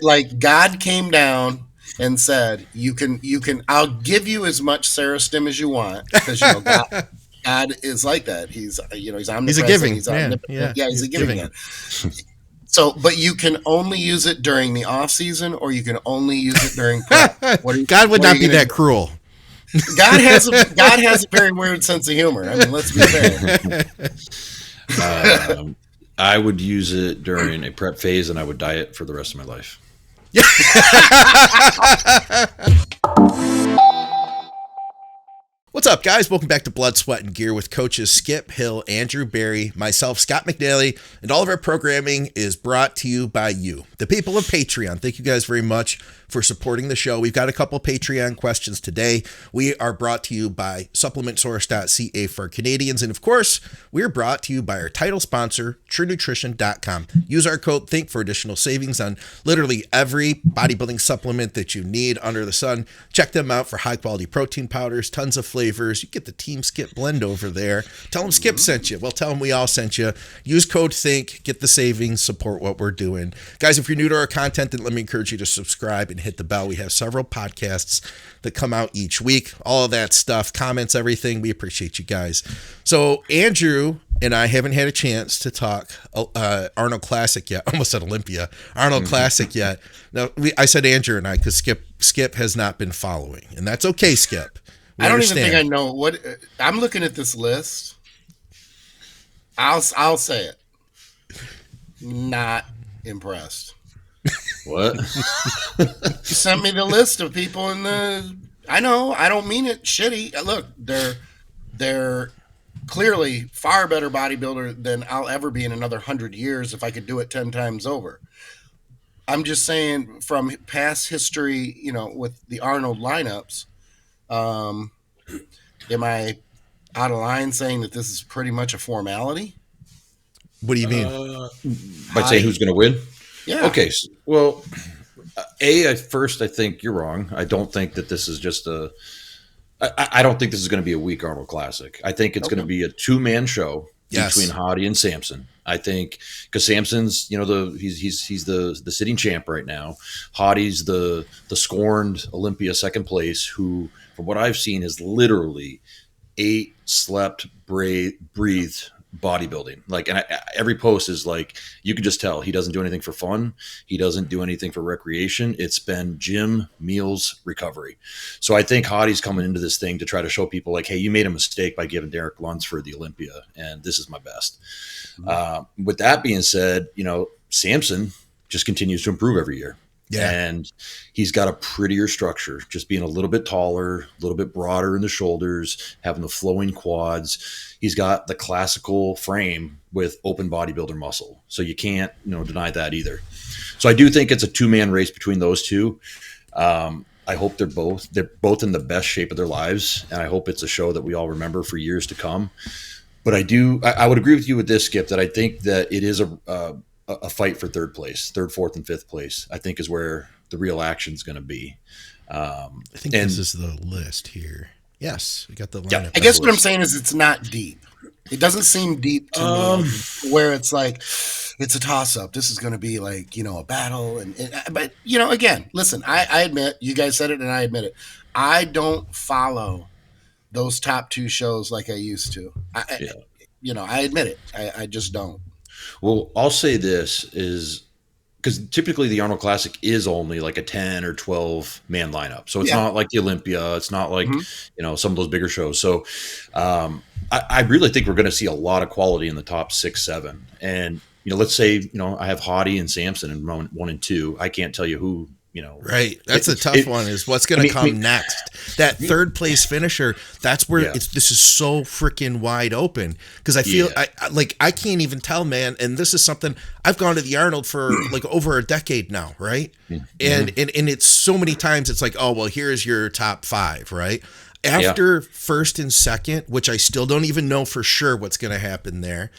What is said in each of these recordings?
Like God came down and said, I'll give you as much Serostim as you want, because God is like that. He's He's a omnipresent. giving He's man. omnipotent. Yeah, Yeah, he's he's a giving giving. man. So, but you can only use it during the off season, or you can only use it during prep. God would What are not you be going to that do? cruel. God has a very weird sense of humor. I mean, let's be fair. I would use it during a prep phase, and I would diet for the rest of my life. What's up, guys? Welcome back to Blood, Sweat, and Gear with coaches Skip Hill, Andrew Barry, myself, Scott McNally, and all of our programming is brought to you by you, the people of Patreon. Thank you guys very much for supporting the show. We've got a couple Patreon questions today. We are brought to you by supplementsource.ca for Canadians. And of course, we're brought to you by our title sponsor, truenutrition.com. Use our code THINK for additional savings on literally every bodybuilding supplement that you need under the sun. Check them out for high quality protein powders, tons of flavors. You get the Team Skip blend over there. Tell them Skip sent you. Well, tell them we all sent you. Use code THINK, get the savings, support what we're doing. Guys, if you're new to our content, then let me encourage you to subscribe and hit the bell. We have several podcasts that come out each week, all of that stuff, comments, everything. We appreciate you guys. So Andrew and I haven't had a chance to talk Arnold Classic yet. Almost said Olympia. Arnold Classic yet. Now, I said Andrew and I because Skip has not been following, and that's okay, Skip. I don't even think I know what I'm looking at this list. I'll say it. Not impressed. What? You sent me the list of people in the. I know. I don't mean it shitty. Look, they're clearly far better bodybuilder than I'll ever be in another 100 years if I could do it 10 times over. I'm just saying from past history, with the Arnold lineups, am I out of line saying that this is pretty much a formality? What do you mean? By saying who's going to win? Yeah. Okay. Well, I think you're wrong. I don't think that this is just I don't think this is going to be a weak Arnold Classic. I think it's going to be a two-man show between Hottie and Samson. I think because Samson's, he's the sitting champ right now. Hottie's the scorned Olympia second place, who, from what I've seen, is literally ate, slept, breathed bodybuilding. Every post is like, you can just tell he doesn't do anything for fun. He doesn't do anything for recreation. It's been gym, meals, recovery. So I think Hottie's coming into this thing to try to show people like, hey, you made a mistake by giving Derek Lunsford the Olympia, and this is my best. With that being said, Samson just continues to improve every year. Yeah. And he's got a prettier structure, just being a little bit taller, a little bit broader in the shoulders, having the flowing quads. He's got the classical frame with open bodybuilder muscle. So you can't, deny that either. So I do think it's a two-man race between those two. I hope they're both in the best shape of their lives. And I hope it's a show that we all remember for years to come. But I would agree with you with this, Skip, that I think that it is a fight for third place, third, fourth, and fifth place, I think is where the real action is going to be. I think this is the list here. Yes, we got the lineup. Yeah, I guess what I'm saying is it's not deep. It doesn't seem deep to me, where it's like, it's a toss-up. This is going to be like, a battle. But, again, listen, I admit, you guys said it and I admit it. I don't follow those top two shows like I used to. I admit it. I just don't. Well, I'll say this is because typically the Arnold Classic is only like a 10 or 12 man lineup. So it's not like the Olympia. It's not like, some of those bigger shows. So I really think we're going to see a lot of quality in the top 6, 7. And, let's say, I have Hottie and Samson in round 1 and 2. I can't tell you who. Right. That's a tough one, is what's going to come next. That third place finisher, that's where this is so freaking wide open. Because I feel I can't even tell, man. And this is something I've gone to the Arnold for like over a decade now. Right. Mm-hmm. And it's so many times it's like, oh, well, here's your top 5. Right. After first and second, which I still don't even know for sure what's going to happen there.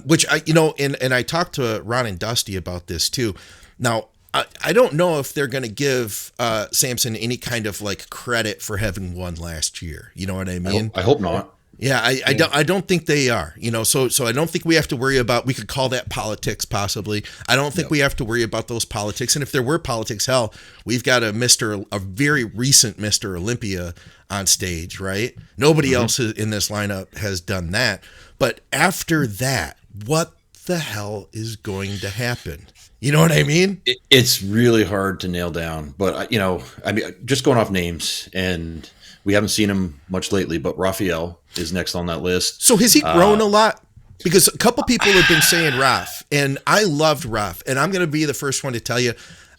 Which and I talked to Ron and Dusty about this too. Now, I don't know if they're going to give Samson any kind of like credit for having won last year. You know what I mean? I hope not. Yeah, I don't think they are. So I don't think we have to worry about. We could call that politics, possibly. I don't think we have to worry about those politics. And if there were politics, hell, we've got a very recent Mr. Olympia on stage, right? Nobody else in this lineup has done that. But after that, what the hell is going to happen? You know what I mean? It's really hard to nail down. But just going off names, and we haven't seen him much lately, but Raphael is next on that list. So has he grown a lot? Because a couple people have been saying Raf, and I loved Raf, and I'm going to be the first one to tell you,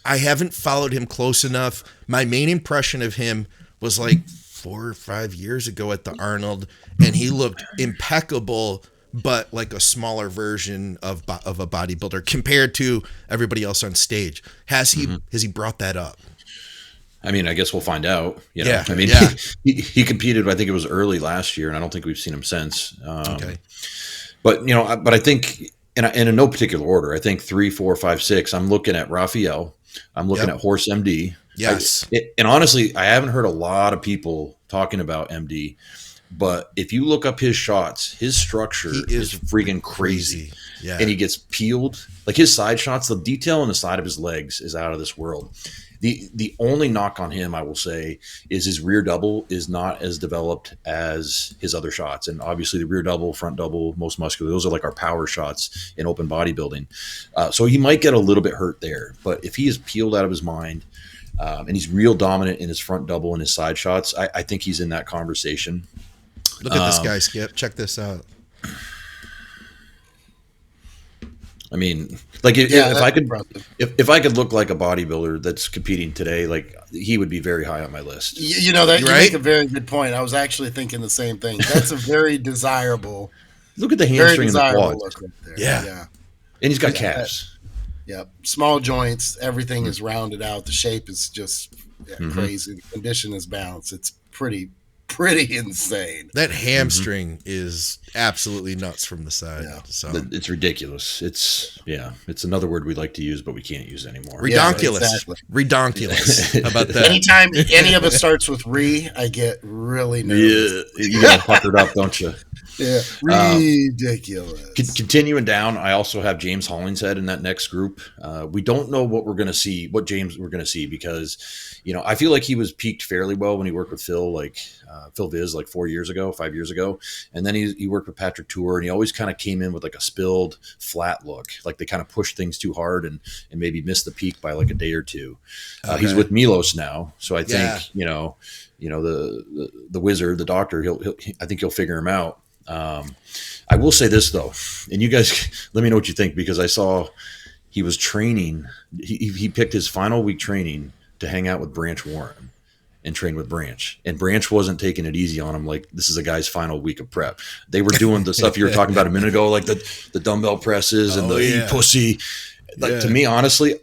I haven't followed him close enough. My main impression of him was like 4 or 5 years ago at the Arnold, and he looked impeccable, but like a smaller version of a bodybuilder compared to everybody else on stage. Has he brought that up? I mean, I guess we'll find out. Yeah. I mean, he competed, I think it was early last year, and I don't think we've seen him since. Okay. But I think in no particular order, I think 3, 4, 5, 6. I'm looking at Raphael. I'm looking at Horse MD. Yes. And honestly, I haven't heard a lot of people talking about MD, but if you look up his shots, his structure is freaking crazy. Yeah. And he gets peeled. Like his side shots, the detail on the side of his legs is out of this world. The only knock on him, I will say, is his rear double is not as developed as his other shots. And obviously the rear double, front double, most muscular, those are like our power shots in open bodybuilding. So he might get a little bit hurt there. But if he is peeled out of his mind and he's real dominant in his front double and his side shots, I think he's in that conversation. Look at this guy, Skip. Check this out. I mean, like if I could look like a bodybuilder that's competing today, like he would be very high on my list. You make a very good point. I was actually thinking the same thing. That's a very desirable. Look at the hamstring and the quads. Look right there. Yeah, and he's got calves. Small joints. Everything is rounded out. The shape is just crazy. The condition is balanced. It's pretty insane. That hamstring is absolutely nuts from the side. Yeah. So it's ridiculous. It's another word we like to use, but we can't use anymore. Redonkulous. Yeah, exactly. Redonkulous. How about that? Anytime any of it starts with I get really nervous. Yeah, you get puckered up, don't you? Yeah, ridiculous. Continuing down, I also have James Hollingshead in that next group. We don't know what we're going to see, what James we're going to see, because, I feel like he was peaked fairly well when he worked with Phil, Phil Viz, like 5 years ago. And then he worked with Patrick Tour, and he always kind of came in with like a spilled, flat look. Like they kind of pushed things too hard and maybe missed the peak by like a day or two. Okay. He's with Milos now. So I think, the wizard, the doctor, I think he'll figure him out. I will say this though, and you guys let me know what you think, because I saw he was training. He picked his final week training to hang out with Branch Warren and train with Branch, and Branch wasn't taking it easy on him. Like, this is a guy's final week of prep. They were doing the stuff you were talking about a minute ago, like the dumbbell presses and the pussy. Like, to me, honestly,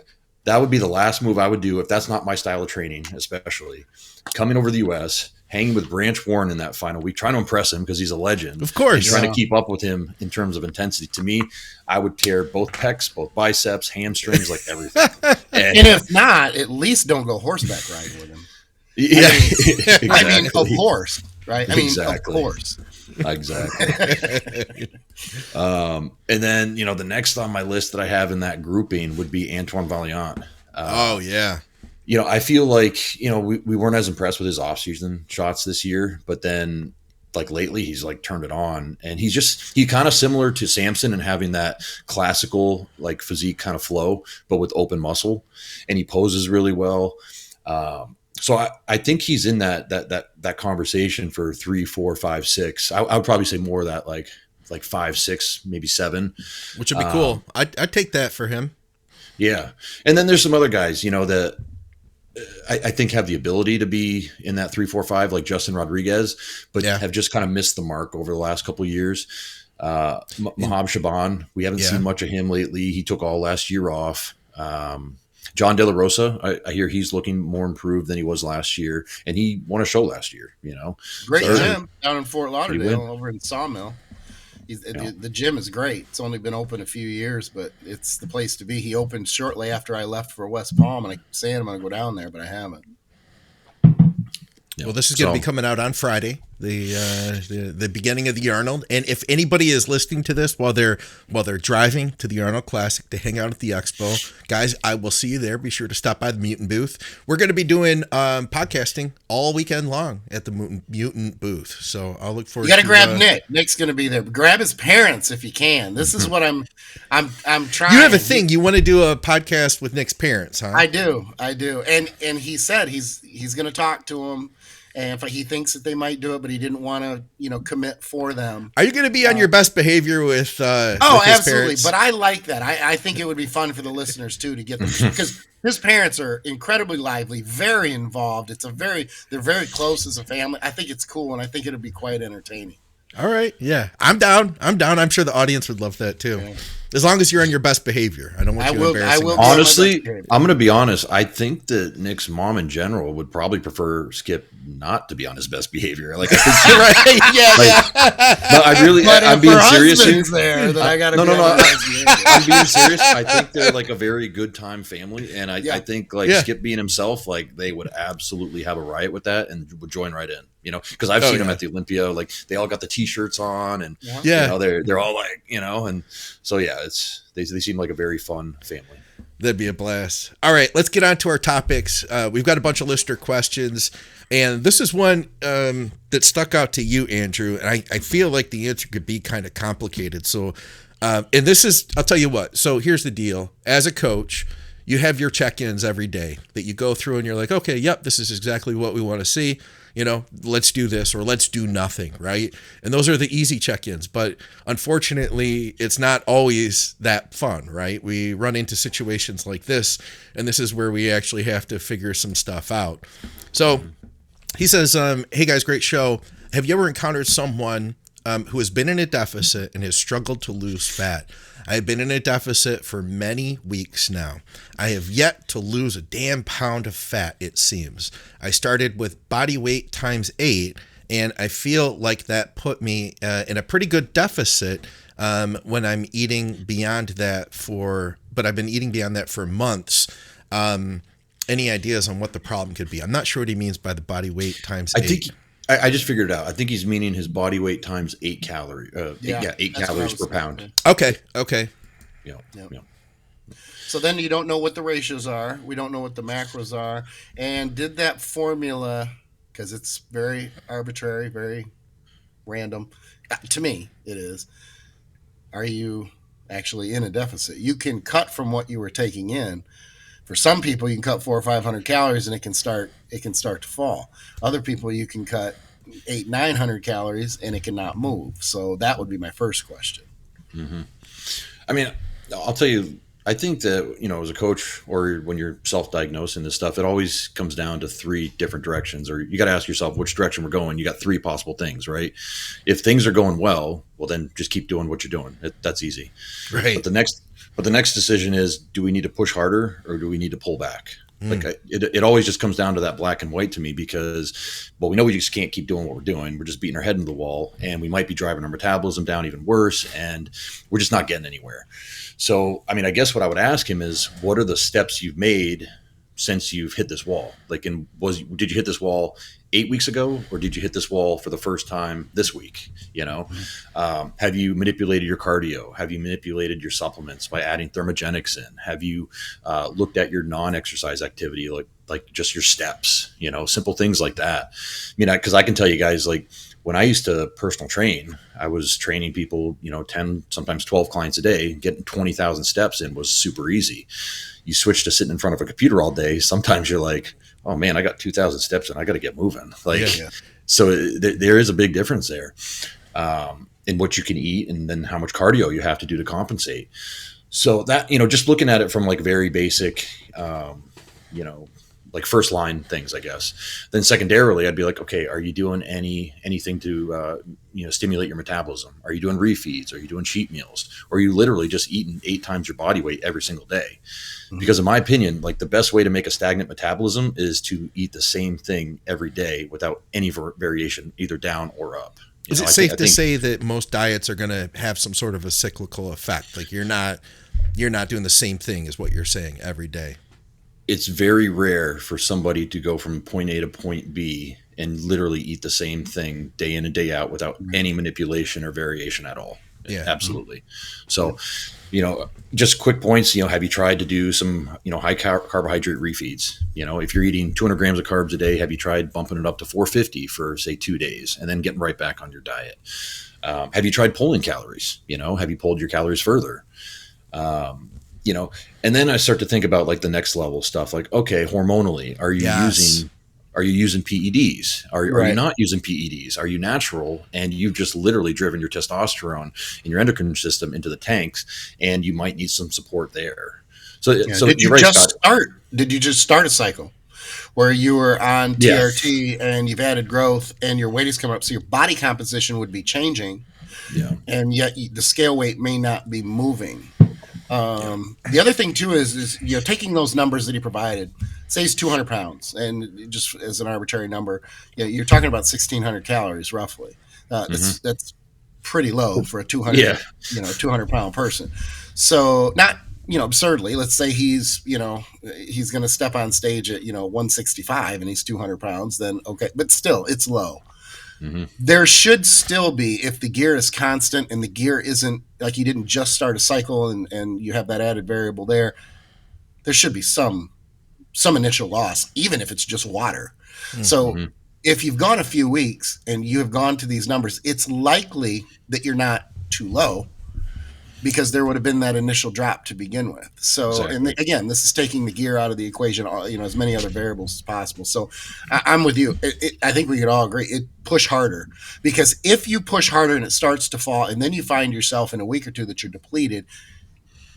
that would be the last move I would do if that's not my style of training, especially coming over the U.S., hanging with Branch Warren in that final week, trying to impress him because he's a legend. Of course. And trying to keep up with him in terms of intensity. To me, I would tear both pecs, both biceps, hamstrings, like everything. And if not, at least don't go horseback riding with him. Yeah. Exactly. I mean, of course, right? I mean, exactly. Of course. Exactly. And then, the next on my list that I have in that grouping would be Antoine Vaillant. I feel like, we weren't as impressed with his off-season shots this year, but then like lately he's like turned it on, and he kind of similar to Samson and having that classical like physique kind of flow, but with open muscle, and he poses really well. So I think he's in that conversation for 3, 4, 5, 6. I would probably say more of that, like 5, 6, maybe 7, which would be cool. I'd take that for him. Yeah. And then there's some other guys, that I think have the ability to be in that 3, 4, 5, like Justin Rodriguez, but have just kind of missed the mark over the last couple of years. Mahab Shaban, we haven't seen much of him lately. He took all last year off. John De La Rosa, I hear he's looking more improved than he was last year, and he won a show last year. Great gym down in Fort Lauderdale over in Sawmill. The gym is great. It's only been open a few years, but it's the place to be. He opened shortly after I left for West Palm, and I saying I'm going to go down there, but I haven't. Well, this is going to be coming out on Friday. the beginning of the Arnold. And if anybody is listening to this while they're driving to the Arnold Classic to hang out at the expo, guys, I will see you there. Be sure to stop by the Mutant booth. We're going to be doing podcasting all weekend long at the Mutant booth. So I'll look forward. You got to grab Nick. Nick's going to be there. Grab his parents if you can. This is what I'm trying. You have a thing. You want to do a podcast with Nick's parents, huh? I do. And he said he's going to talk to him. And if he thinks that they might do it, but he didn't want to, commit for them. Are you going to be on your best behavior with? With absolutely. parents? But I like that. I think it would be fun for the listeners too to get them because his parents are incredibly lively, very involved. They're very close as a family. I think it's cool, and I think it'll be quite entertaining. All right, yeah, I'm down. I'm sure the audience would love that too. Yeah. As long as you're on your best behavior. I don't want you embarrassing. Honestly, I'm going to be honest. I think that Nick's mom in general would probably prefer Skip not to be on his best behavior. Like, I think, right? Yeah. No, I'm being serious. There, then I gotta no. I'm being serious. I think they're like a very good time family, and I think Skip being himself, like they would absolutely have a riot with that and would join right in. Because I've seen them at the Olympia. Like they all got the T-shirts on, and they're all like, and so they seem like a very fun family. That'd be a blast. All right, let's get on to our topics. We've got a bunch of listener questions, and this is one that stuck out to you, Andrew, and I feel like the answer could be kind of complicated. So, and this is, I'll tell you what. So here's the deal. As a coach, you have your check-ins every day that you go through, and you're like, okay, yep, this is exactly what we want to see. Let's do this or let's do nothing, right? And those are the easy check-ins. But unfortunately, it's not always that fun, right? We run into situations like this, and this is where we actually have to figure some stuff out. So he says, hey guys, great show. Have you ever encountered someone who has been in a deficit and has struggled to lose fat? I have been in a deficit for many weeks now. I have yet to lose a damn pound of fat, it seems. I started with body weight times 8, and I feel like that put me in a pretty good deficit when I'm eating beyond that but I've been eating beyond that for months. Any ideas on what the problem could be? I'm not sure what he means by the body weight times 8. I just figured it out. I think he's meaning his body weight times 8 calories. 8 calories per pound. Okay. Yeah. So then you don't know what the ratios are. We don't know what the macros are. And did that formula, because it's very arbitrary, very random. To me, it is. Are you actually in a deficit? You can cut from what you were taking in. For some people, you can cut 400 or 500 calories and it can start to fall. Other people, you can cut 800-900 calories and it cannot move. So that would be my first question. Mm-hmm. I mean, I'll tell you, I think that, as a coach or when you're self-diagnosing this stuff, it always comes down to 3 different directions, or you got to ask yourself which direction we're going. You got 3 possible things, right? If things are going well, then just keep doing what you're doing. That's easy. Right. But the next decision is, do we need to push harder or do we need to pull back? Like it always just comes down to that black and white to me because, we know we just can't keep doing what we're doing. We're just beating our head into the wall, and we might be driving our metabolism down even worse, and we're just not getting anywhere. So, I mean, I guess what I would ask him is, what are the steps you've made since you've hit this wall? Like, did you hit this wall 8 weeks ago, or did you hit this wall for the first time this week? Have you manipulated your cardio? Have you manipulated your supplements by adding thermogenics in? Have you looked at your non-exercise activity, like just your steps? Simple things like that. Because I can tell you guys, like when I used to personal train, I was training people, 10, sometimes 12 clients a day. Getting 20,000 steps in was super easy. You switch to sitting in front of a computer all day. Sometimes you're like, oh man, I got 2,000 steps and I got to get moving. So there is a big difference there in what you can eat and then how much cardio you have to do to compensate. So that, just looking at it from like very basic, like first line things, I guess. Then secondarily, I'd be like, okay, are you doing anything to, stimulate your metabolism? Are you doing refeeds? Are you doing cheat meals? Or are you literally just eating 8 times your body weight every single day? Mm-hmm. Because in my opinion, like the best way to make a stagnant metabolism is to eat the same thing every day without any variation, either down or up. Is it safe to say that most diets are going to have some sort of a cyclical effect? Like you're not doing the same thing as what you're saying every day. It's very rare for somebody to go from point A to point B and literally eat the same thing day in and day out without any manipulation or variation at all. Yeah. Absolutely. So, just quick points, have you tried to do some, high carbohydrate refeeds? If you're eating 200 grams of carbs a day, have you tried bumping it up to 450 for, say, 2 days and then getting right back on your diet? Have you tried pulling calories? Have you pulled your calories further? And then I start to think about like the next level stuff, like, okay, hormonally, are you using PEDs? Are you not using PEDs? Are you natural? And you've just literally driven your testosterone and your endocrine system into the tanks, and you might need some support there. So did you just start a cycle where you were on TRT and you've added growth and your weight is coming up, so your body composition would be changing, and yet the scale weight may not be moving? The other thing too is taking those numbers that he provided, say he's 200 pounds, and just as an arbitrary number, you're talking about 1,600 calories roughly. That's pretty low for a 200 200 pound person. So not absurdly, let's say he's going to step on stage at 165 and he's 200 pounds, then okay, but still it's low. There should still be, if the gear is constant and the gear isn't like you didn't just start a cycle and you have that added variable there should be some initial loss, even if it's just water. So if you've gone a few weeks and you have gone to these numbers, it's likely that you're not too low, because there would have been that initial drop to begin with. So, and again, this is taking the gear out of the equation, as many other variables as possible. So I'm with you. I think we could all agree, push harder, because if you push harder and it starts to fall and then you find yourself in a week or two that you're depleted,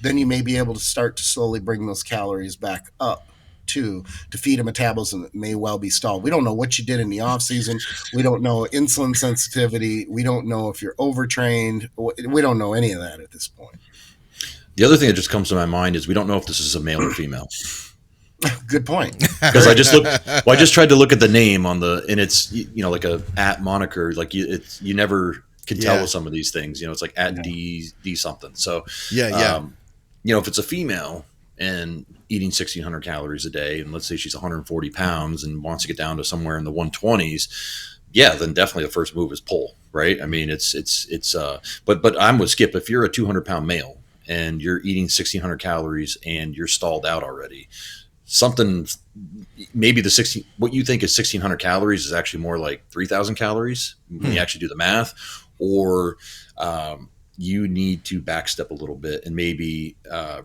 then you may be able to start to slowly bring those calories back up to feed a metabolism that may well be stalled. We don't know what you did in the off season. We don't know insulin sensitivity. We don't know if you're overtrained. We don't know any of that at this point. The other thing that just comes to my mind is we don't know if this is a male or female. Good point. Because I just tried to look at the name on and it's like a at moniker, like you never can tell with some of these things. It's like at D something. So if it's a female and eating 1,600 calories a day, and let's say she's 140 pounds and wants to get down to somewhere in the 120s, then definitely the first move is pull, right? I mean, but I'm with Skip. If you're a 200 pound male and you're eating 1,600 calories and you're stalled out already, maybe what you think is 1,600 calories is actually more like 3,000 calories when you actually do the math, or you need to backstep a little bit and maybe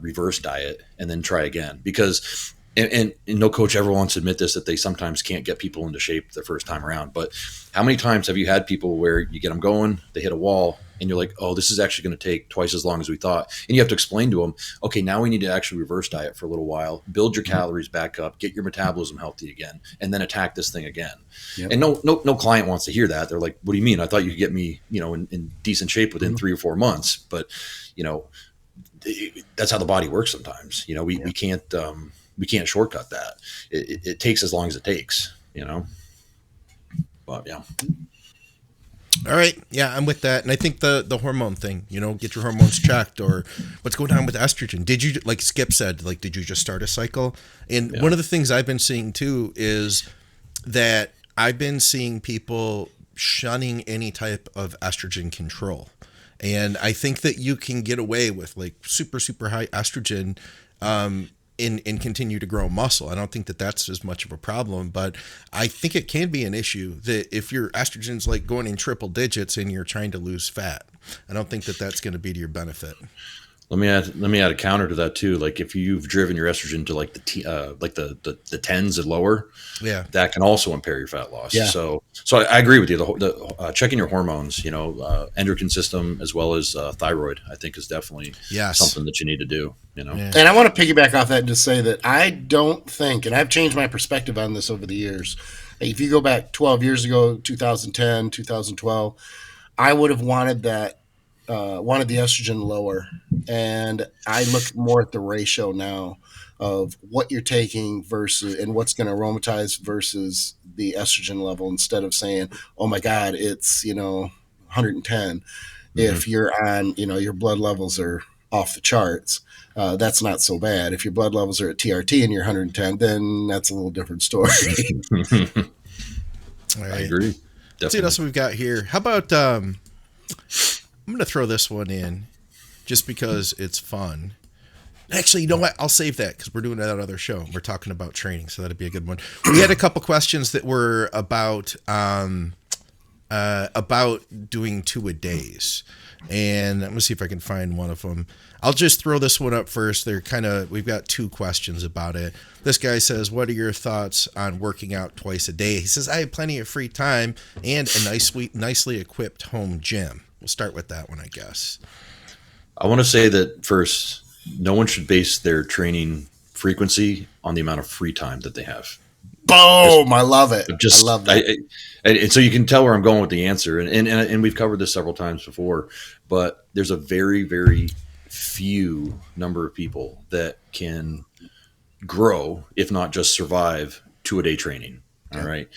reverse diet and then try again, because and no coach ever wants to admit this, that they sometimes can't get people into shape the first time around. But how many times have you had people where you get them going, they hit a wall, and you're like, oh, this is actually going to take twice as long as we thought. And you have to explain to them, okay, now we need to actually reverse diet for a little while, build your calories back up, get your metabolism healthy again, and then attack this thing again. Yep. And no client wants to hear that. They're like, what do you mean? I thought you could get me, in decent shape within 3 or 4 months. But, that's how the body works sometimes. We can't shortcut that. It takes as long as it takes, but yeah. All right. Yeah, I'm with that. And I think the hormone thing, get your hormones checked, or what's going on with estrogen. Did you, like Skip said, did you just start a cycle? And one of the things I've been seeing too is that I've been seeing people shunning any type of estrogen control. And I think that you can get away with super, super high estrogen, and continue to grow muscle. I don't think that that's as much of a problem, but I think it can be an issue that if your estrogen's going in triple digits and you're trying to lose fat, I don't think that that's going to be to your benefit. Let me add a counter to that too. Like if you've driven your estrogen to the tens and lower, that can also impair your fat loss. Yeah. So I agree with you. The checking your hormones, endocrine system as well as thyroid, I think is definitely something that you need to do. And I want to piggyback off that and just say that I don't think, and I've changed my perspective on this over the years. If you go back 12 years ago, 2010, 2012, I would have wanted the estrogen lower. And I look more at the ratio now of what you're taking versus and what's going to aromatize versus the estrogen level, instead of saying, oh my God, it's 110. If you're on, your blood levels are off the charts, that's not so bad. If your blood levels are at TRT and you're 110, then that's a little different story. All I right. agree. Let's see what Definitely. else we've got here. How about I'm going to throw this one in just because it's fun. Actually, you know what? I'll save that because we're doing that other show. We're talking about training, so that'd be a good one. We had a couple questions that were about doing 2-a-days, and I'm gonna see if I can find one of them. I'll just throw this one up first. We've got 2 questions about it. This guy says, "What are your thoughts on working out twice a day?" He says, "I have plenty of free time and a nicely equipped home gym." We'll start with that one, I guess. I want to say that first, no one should base their training frequency on the amount of free time that they have. Boom! I love it. I love that. And so you can tell where I'm going with the answer. And we've covered this several times before, but there's a very, very few number of people that can grow, if not just survive, 2-a-day training. All right.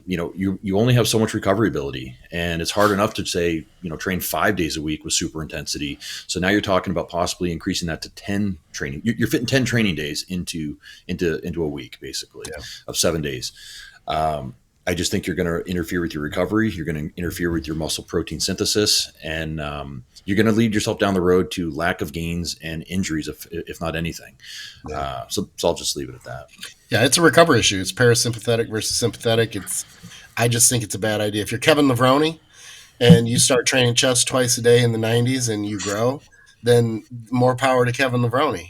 You only have so much recovery ability, and it's hard enough to say, train 5 days a week with super intensity. So now you're talking about possibly increasing that to 10 training. You're fitting 10 training days into a week, basically, of 7 days. I just think you're going to interfere with your recovery. You're going to interfere with your muscle protein synthesis, and you're going to lead yourself down the road to lack of gains and injuries, if not anything. Yeah. So I'll just leave it at that. Yeah, it's a recovery issue. It's parasympathetic versus sympathetic. I just think it's a bad idea. If you're Kevin Levrone and you start training chest twice a day in the 90s and you grow, then more power to Kevin Levrone.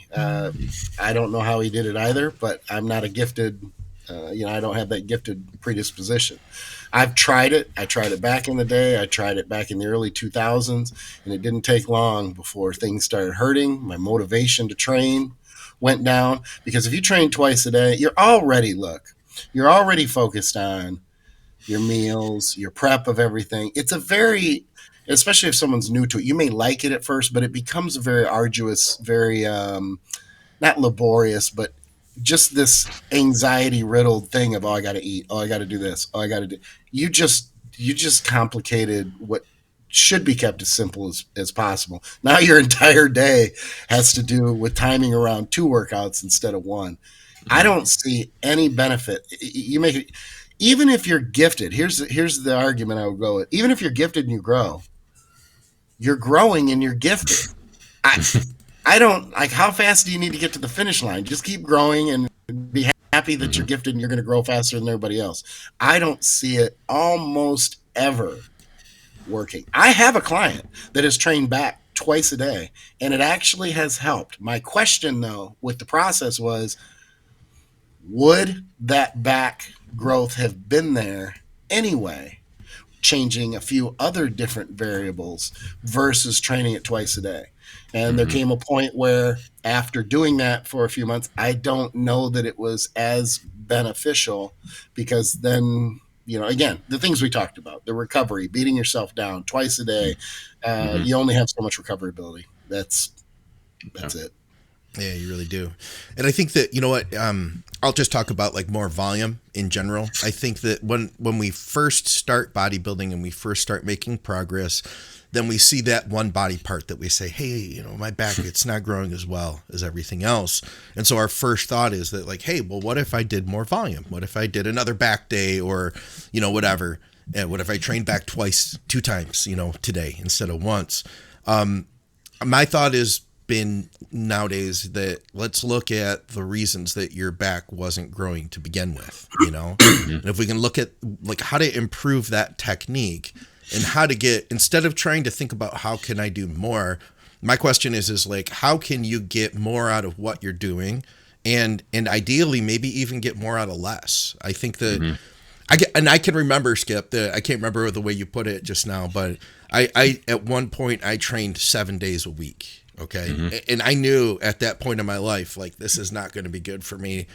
I don't know how he did it either, but I'm not a gifted, I don't have that gifted predisposition. I've tried it. I tried it back in the day. I tried it back in the early 2000s, and it didn't take long before things started hurting. My motivation to train went down, because if you train twice a day, you're already focused on your meals, your prep of everything. It's especially if someone's new to it, you may like it at first, but it becomes a very arduous, very, not laborious, but just this anxiety riddled thing of, oh, I got to eat. Oh, I got to do this. Oh, I got to do. You just complicated what should be kept as simple as possible. Now your entire day has to do with timing around 2 workouts instead of 1. I don't see any benefit. You make it, even if you're gifted. Here's the argument I would go with. Even if you're gifted and you grow, you're growing and you're gifted. I don't like, how fast do you need to get to the finish line? Just keep growing and be happy that you're gifted and you're going to grow faster than everybody else. I don't see it almost ever working. I have a client that has trained back twice a day, and it actually has helped. My question, though, with the process was, would that back growth have been there anyway, changing a few other different variables versus training it twice a day? And there came a point where, after doing that for a few months, I don't know that it was as beneficial, because then, again, the things we talked about, the recovery, beating yourself down twice a day, you only have so much recovery ability. That's it. Yeah, you really do. And I think that, I'll just talk about like more volume in general. I think that when we first start bodybuilding and we first start making progress, then we see that one body part that we say, hey, my back, it's not growing as well as everything else. And so our first thought is that, like, hey, well, what if I did more volume? What if I did another back day, or, whatever? And what if I trained back 2 times, today instead of once? My thought has been nowadays that let's look at the reasons that your back wasn't growing to begin with, and if we can look at like how to improve that technique, and how to get, instead of trying to think about how can I do more, my question is like, how can you get more out of what you're doing, and ideally maybe even get more out of less? I think that I can remember, Skip, I can't remember the way you put it just now, but I at one point I trained 7 days a week. Okay. And I knew at that point in my life, like, this is not going to be good for me.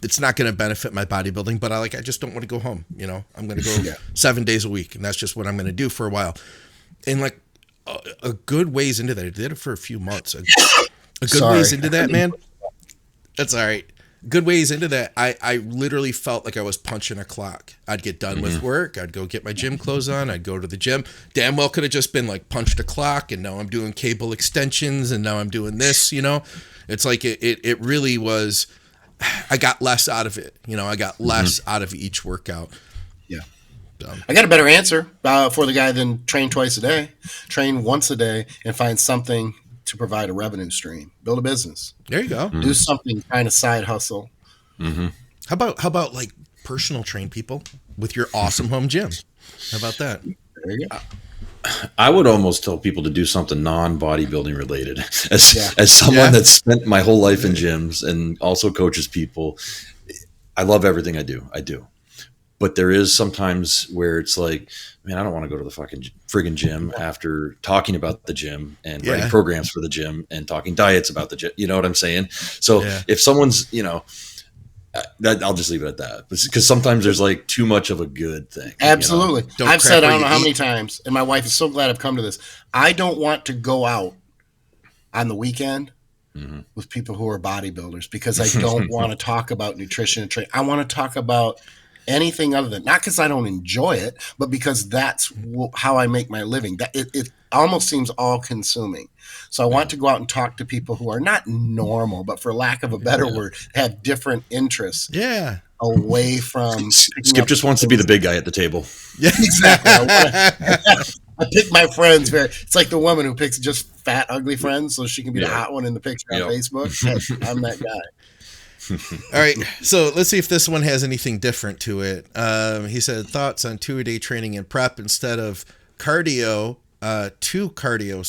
It's not going to benefit my bodybuilding, but I just don't want to go home. I'm going to go 7 days a week, and that's just what I'm going to do for a while. And like a good ways into that, I did it for a few months. A good ways into that, man. That's all right. Good ways into that, I literally felt like I was punching a clock. I'd get done with work. I'd go get my gym clothes on. I'd go to the gym. Damn well could have just been like punched a clock, and now I'm doing cable extensions, and now I'm doing this, It's like it really was, I got less out of it. I got less out of each workout. I got a better answer for the guy than train twice a day. Train once a day and find something to provide a revenue stream. Build a business. There you go. Do something kind of side hustle. Mm-hmm. How about like personal train people with your awesome home gym? How about that? There you go. I would almost tell people to do something non-bodybuilding related. As someone that's spent my whole life in gyms and also coaches people, I love everything I do. I do. But there is sometimes where it's like, man, I don't want to go to the fucking friggin' gym after talking about the gym and writing programs for the gym and talking diets about the gym. You know what I'm saying? So if someone's, I'll just leave it at that, because sometimes there's like too much of a good thing. Absolutely. I've said, I don't know how many times, and my wife is so glad I've come to this. I don't want to go out on the weekend with people who are bodybuilders because I don't want to talk about nutrition and training. I want to talk about anything other than, not because I don't enjoy it, but because that's how I make my living. That it almost seems all consuming. So I want to go out and talk to people who are not normal, but for lack of a better word, have different interests. Yeah. Away from Skip just wants to be the big guy at the table. Yeah, exactly. I pick my friends very. It's like the woman who picks just fat, ugly friends so she can be the hot one in the picture on Facebook. I'm that guy. All right, so let's see if this one has anything different to it. He said thoughts on 2-a-day training and prep instead of cardio. Two cardio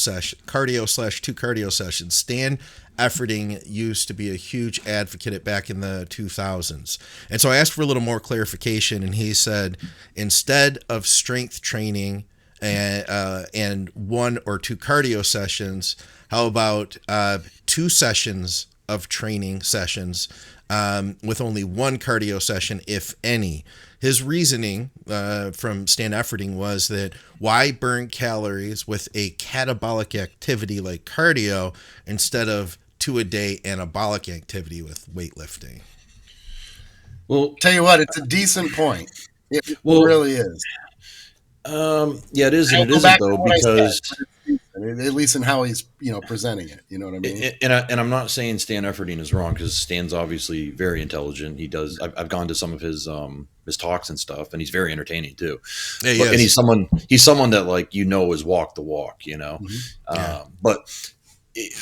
sessions. Stan Efferding used to be a huge advocate back in the 2000s. And so I asked for a little more clarification, and he said instead of strength training and 1 or 2 cardio sessions, how about 2 sessions of training sessions with only 1 cardio session, if any? His reasoning from Stan Efferding was that why burn calories with a catabolic activity like cardio instead of 2-a-day anabolic activity with weightlifting? Well, tell you what, it's a decent point. It really is. Yeah, it is, and it isn't though, because at least in how he's presenting it. You know what I mean? And I'm not saying Stan Efferding is wrong, because Stan's obviously very intelligent. He does. I've gone to some of his talks and stuff, and he's very entertaining too. Yeah, and he's someone that, like, is walk the walk. But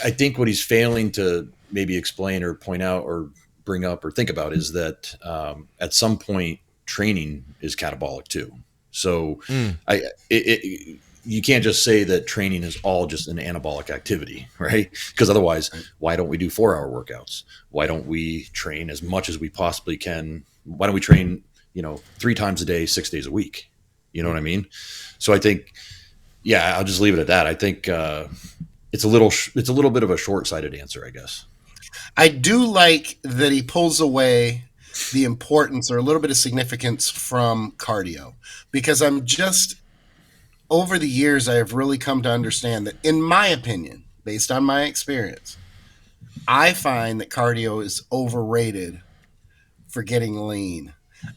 I think what he's failing to maybe explain or point out or bring up or think about is that at some point training is catabolic too. So you can't just say that training is all just an anabolic activity, right? Because otherwise, why don't we do 4-hour workouts? Why don't we train as much as we possibly can? Why don't we train, 3 times a day, 6 days a week? You know what I mean? So I think, I'll just leave it at that. I think it's a little bit of a short-sighted answer, I guess. I do like that he pulls away the importance or a little bit of significance from cardio, because over the years, I have really come to understand that, in my opinion, based on my experience, I find that cardio is overrated for getting lean.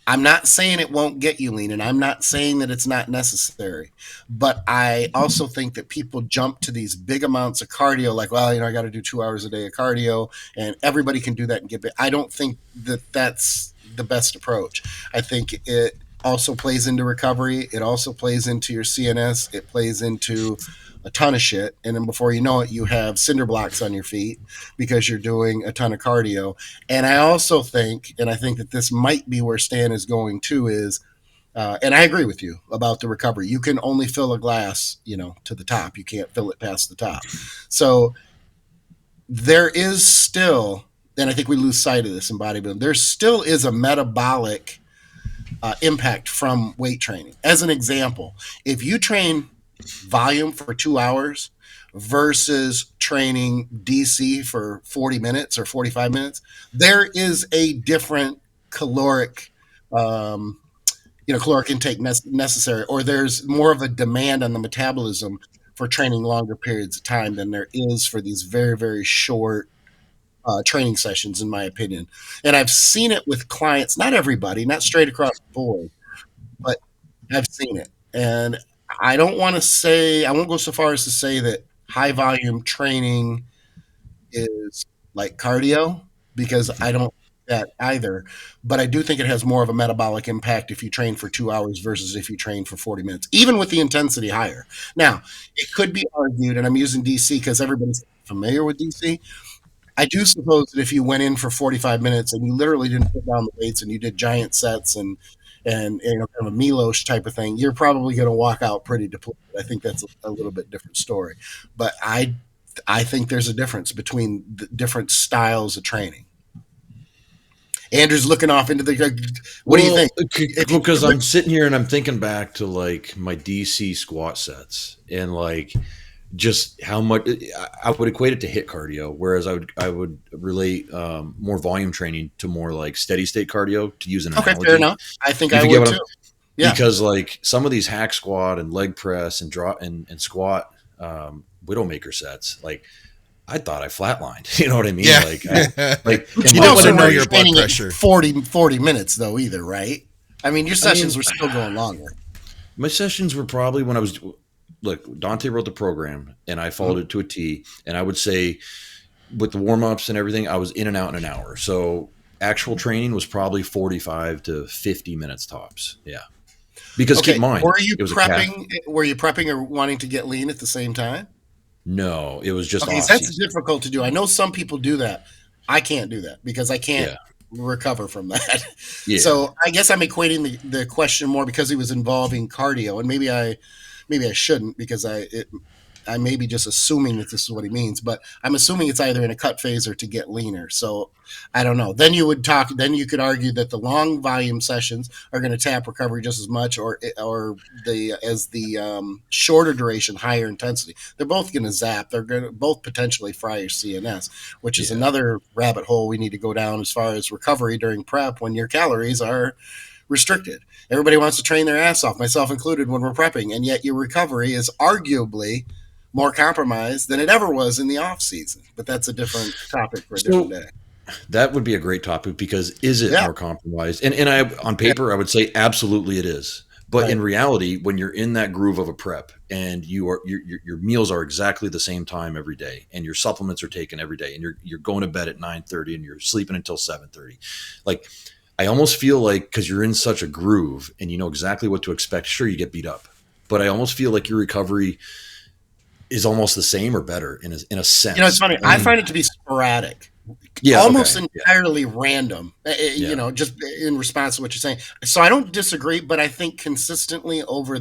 I'm not saying it won't get you lean, and I'm not saying that it's not necessary, but I also think that people jump to these big amounts of cardio, like, well, I got to do 2 hours a day of cardio, and everybody can do that and get big. I don't think that that's the best approach. I think it also plays into recovery. It also plays into your CNS. It plays into a ton of shit. And then before you know it, you have cinder blocks on your feet because you're doing a ton of cardio. And I also think, and I think that this might be where Stan is going too, is, and I agree with you about the recovery. You can only fill a glass, to the top. You can't fill it past the top. So there is still, and I think we lose sight of this in bodybuilding, there still is a metabolic impact from weight training. As an example, if you train volume for 2 hours versus training DC for 40 minutes or 45 minutes, there is a different caloric intake necessary, or there's more of a demand on the metabolism for training longer periods of time than there is for these very, very short training sessions, in my opinion. And I've seen it with clients, not everybody, not straight across the board, but I've seen it. And I won't go so far as to say that high volume training is like cardio, because I don't that either, but I do think it has more of a metabolic impact if you train for 2 hours versus if you train for 40 minutes, even with the intensity higher. Now, it could be argued, and I'm using DC because everybody's familiar with DC. I do suppose that if you went in for 45 minutes and you literally didn't put down the weights and you did giant sets and kind of a Milos type of thing, you're probably going to walk out pretty depleted. I think that's a little bit different story, but I think there's a difference between the different styles of training. Andrew's looking off into the. What do you think? Because I'm sitting here and I'm thinking back to like my DC squat sets and like just how much I would equate it to hit cardio, whereas I would relate more volume training to more like steady state cardio, to use an analogy. Fair enough. I think I would too. Yeah. Because like some of these hack squat and leg press and drop and squat Widowmaker sets, like I thought I flatlined. You know what I mean? Yeah. Like you don't want to know your blood pressure. 40 minutes though either, right? I mean, your sessions were still going longer. My sessions were probably when I was look, Dante wrote the program and I followed it to a T, and I would say with the warm-ups and everything, I was in and out in an hour. So actual training was probably 45 to 50 minutes tops. Yeah. Because keep in mind, were you prepping or wanting to get lean at the same time? No, it was just that's difficult to do. I know some people do that. I can't do that because I can't recover from that. Yeah. So I guess I'm equating the question more because he was involving cardio, and maybe I shouldn't because I may be just assuming that this is what he means, but I'm assuming it's either in a cut phase or to get leaner. So I don't know. Then you could argue that the long volume sessions are going to tap recovery just as much, or the shorter duration, higher intensity. They're both going to zap. They're going to both potentially fry your CNS, which is another rabbit hole we need to go down as far as recovery during prep when your calories are restricted. Everybody wants to train their ass off, myself included, when we're prepping, and yet your recovery is arguably more compromised than it ever was in the off season. But that's a different topic for a different day. That would be a great topic because is it more compromised? And I on paper I would say absolutely it is. But in reality, when you're in that groove of a prep and your meals are exactly the same time every day, and your supplements are taken every day, and you're going to bed at 9:30 and you're sleeping until 7:30, like I almost feel like because you're in such a groove and you know exactly what to expect. Sure, you get beat up, but I almost feel like your recovery is almost the same or better in a sense. It's funny. I find it to be sporadic. Almost entirely random, just in response to what you're saying. So I don't disagree, but I think consistently over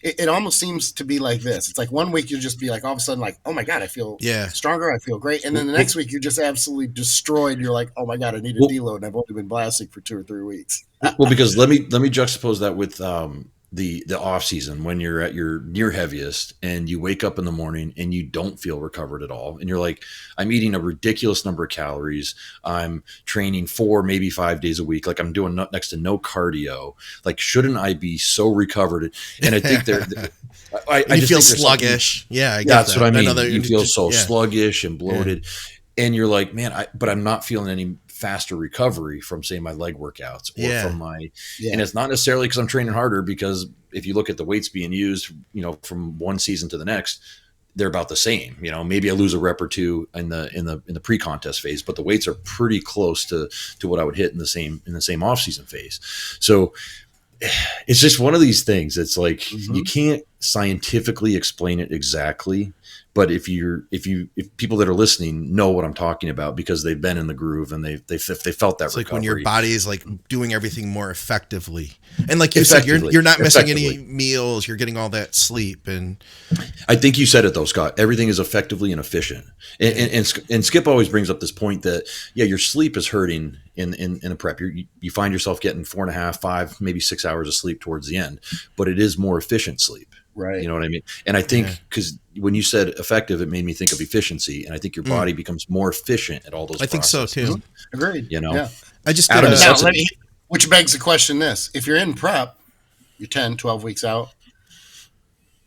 it almost seems to be like this. It's like one week you'll just be like, all of a sudden, like, oh my God, I feel stronger. I feel great. And then the next week you're just absolutely destroyed. You're like, oh my God, I need a deload. And I've only been blasting for 2 or 3 weeks. Well, because let me juxtapose that with, the off season when you're at your near heaviest and you wake up in the morning and you don't feel recovered at all. And you're like, I'm eating a ridiculous number of calories. I'm training 4, maybe 5 days a week. Like I'm doing next to no cardio. Like, shouldn't I be so recovered? And I think I just feel sluggish. Yeah. I that's what I mean. You feel so sluggish and bloated and you're like, man, but I'm not feeling any faster recovery from say my leg workouts or from my, and it's not necessarily because I'm training harder, because if you look at the weights being used, from one season to the next, they're about the same. Maybe I lose a rep or two in the pre-contest phase, but the weights are pretty close to what I would hit in the same off-season phase. So it's just one of these things. It's like you can't scientifically explain it exactly. But if people that are listening know what I'm talking about because they've been in the groove and they felt that it's recovery. Like when your body is like doing everything more effectively, and like you said, you're not missing any meals, you're getting all that sleep. And I think you said it though, Scott. Everything is effectively and efficient. And Skip always brings up this point that your sleep is hurting in a prep. You find yourself getting 4.5, 5, maybe 6 hours of sleep towards the end, but it is more efficient sleep. Right. You know what I mean? And I think because when you said effective, it made me think of efficiency. And I think your body becomes more efficient at all those processes. I think so too. Agreed. I just which begs the question this. If you're in prep, you're 10, 12 weeks out,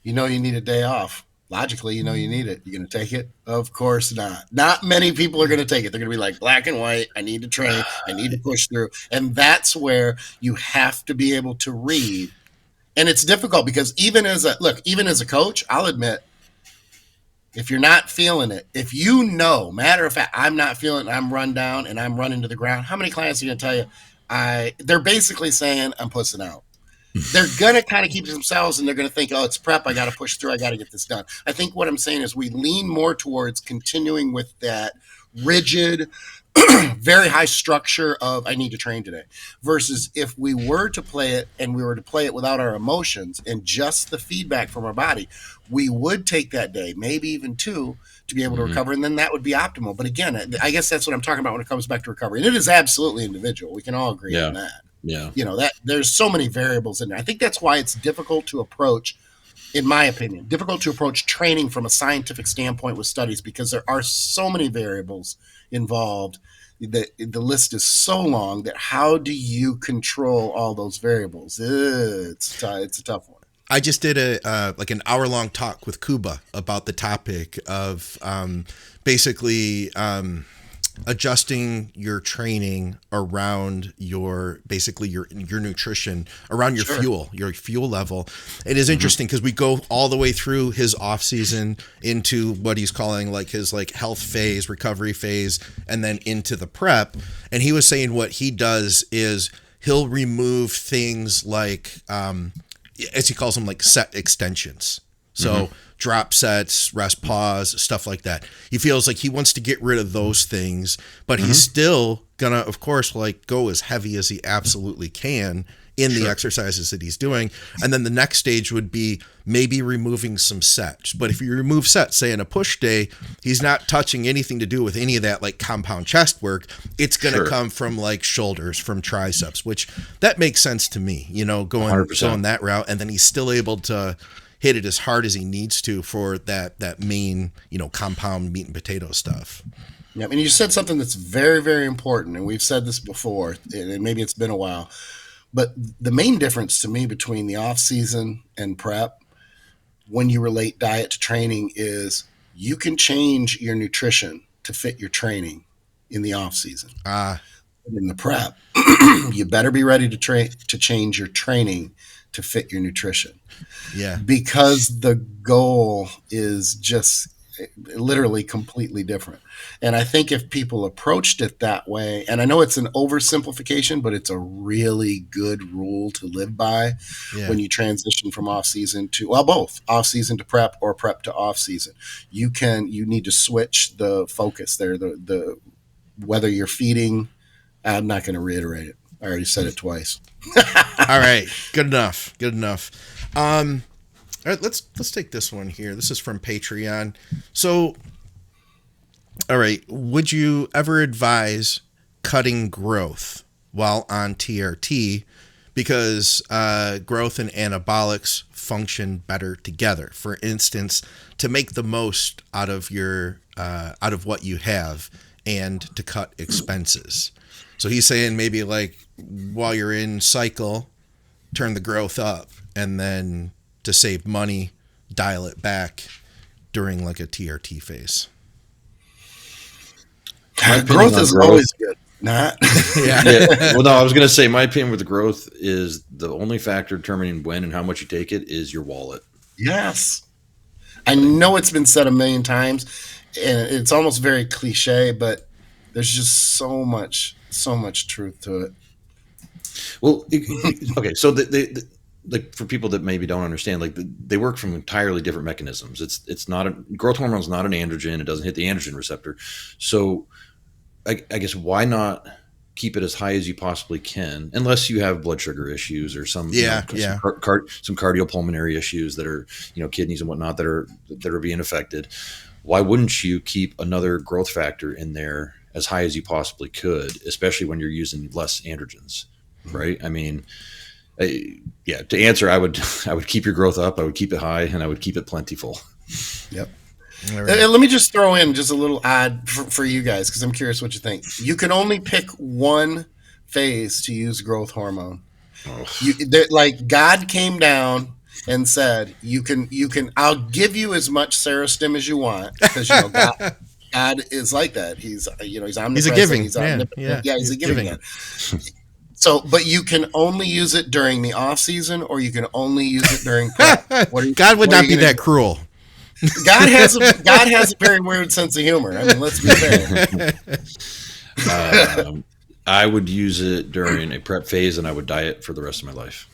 you need a day off. Logically, you need it. You're going to take it? Of course not. Not many people are going to take it. They're going to be like, black and white, I need to train, I need to push through. And that's where you have to be able to read. And it's difficult because even as a coach, I'll admit If you're not feeling it, if you know, matter of fact, I'm not feeling it, I'm run down and I'm running to the ground, how many clients are going to tell you, they're basically saying I'm pussing out. They're going to kind of keep to themselves and they're going to think, oh, it's prep. I got to push through. I got to get this done. I think what I'm saying is we lean more towards continuing with that rigid, very high structure of I need to train today versus if we were to play it and we were to play it without our emotions and just the feedback from our body, we would take that day, maybe even two, to be able to recover. And then that would be optimal. But again, I guess that's what I'm talking about when it comes back to recovery. And it is absolutely individual. We can all agree on that. Yeah. That there's so many variables in there. I think that's why it's difficult to approach, in my opinion, training from a scientific standpoint with studies because there are so many variables involved. The list is so long that how do you control all those variables? It's a tough one. I just did an hour-long talk with Kuba about the topic of basically adjusting your training around your nutrition, around your fuel level. It is interesting because we go all the way through his off season into what he's calling like his like health phase, recovery phase, and then into the prep. And he was saying what he does is he'll remove things like, as he calls them, like set extensions. So drop sets, rest pause, stuff like that. He feels like he wants to get rid of those things, but he's still gonna, of course, like go as heavy as he absolutely can in the exercises that he's doing. And then the next stage would be maybe removing some sets. But if you remove sets, say in a push day, he's not touching anything to do with any of that like compound chest work. It's going to come from like shoulders, from triceps, which that makes sense to me, going that route. And then he's still able to hit it as hard as he needs to for that main, compound meat and potato stuff. Yeah, and you said something that's very, very important, and we've said this before, and maybe it's been a while, but the main difference to me between the off season and prep, when you relate diet to training, is you can change your nutrition to fit your training in the off season. In the prep, you better be ready to change your training to fit your nutrition. Yeah. Because the goal is just literally completely different. And I think if people approached it that way, and I know it's an oversimplification, but it's a really good rule to live by when you transition from off season to, both off season to prep or prep to off season. You need to switch the focus there. The whether you're feeding, I'm not going to reiterate it. I already said it twice. All right. Good enough. All right, let's take this one here. This is from Patreon. So, all right, would you ever advise cutting growth while on TRT because growth and anabolics function better together? For instance, to make the most out of what you have and to cut expenses. So he's saying maybe like while you're in cycle, turn the growth up, and then to save money, dial it back during like a TRT phase. Growth is always good. Not. Well, no, I was going to say my opinion with the growth is the only factor determining when and how much you take it is your wallet. Yes. I know it's been said a million times and it's almost very cliche, but there's just so much truth to it. Well, okay. So like for people that maybe don't understand, like they work from entirely different mechanisms. It's not growth hormone is not an androgen. It doesn't hit the androgen receptor. So I guess why not keep it as high as you possibly can, unless you have blood sugar issues or some some cardiopulmonary issues that are kidneys and whatnot that are being affected. Why wouldn't you keep another growth factor in there as high as you possibly could, especially when you're using less androgens, right? I mean, to answer, I would keep your growth up. I would keep it high, and I would keep it plentiful. Yep. Right. Let me just throw in just a little odd for you guys, because I'm curious what you think. You can only pick one phase to use growth hormone. Like God came down and said, "You can. I'll give you as much Serostim as you want," because God is like that. He's omnipresent. He's a giving. He's he's a giving man. So, but you can only use it during the off season, or you can only use it during prep. God would not be that cruel. God has a very weird sense of humor. I mean, let's be fair. I would use it during a prep phase, and I would diet for the rest of my life.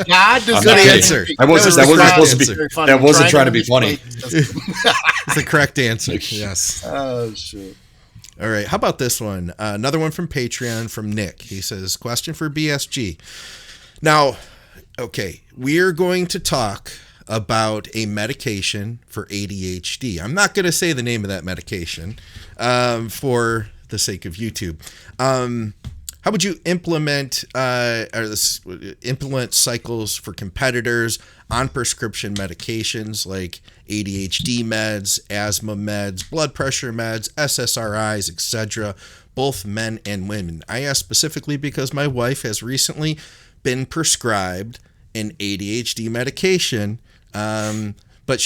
God does Good answer. That wasn't supposed to be. That wasn't trying to be funny. It's the correct answer. Yes. Oh shit. All right. How about this one? Another one from Patreon from Nick. He says, question for BSG. Now, okay, we're going to talk about a medication for ADHD. I'm not going to say the name of that medication for the sake of YouTube. How would you implement cycles for competitors on prescription medications like ADHD meds, asthma meds, blood pressure meds, SSRIs, etc., both men and women? I ask specifically because my wife has recently been prescribed an ADHD medication, but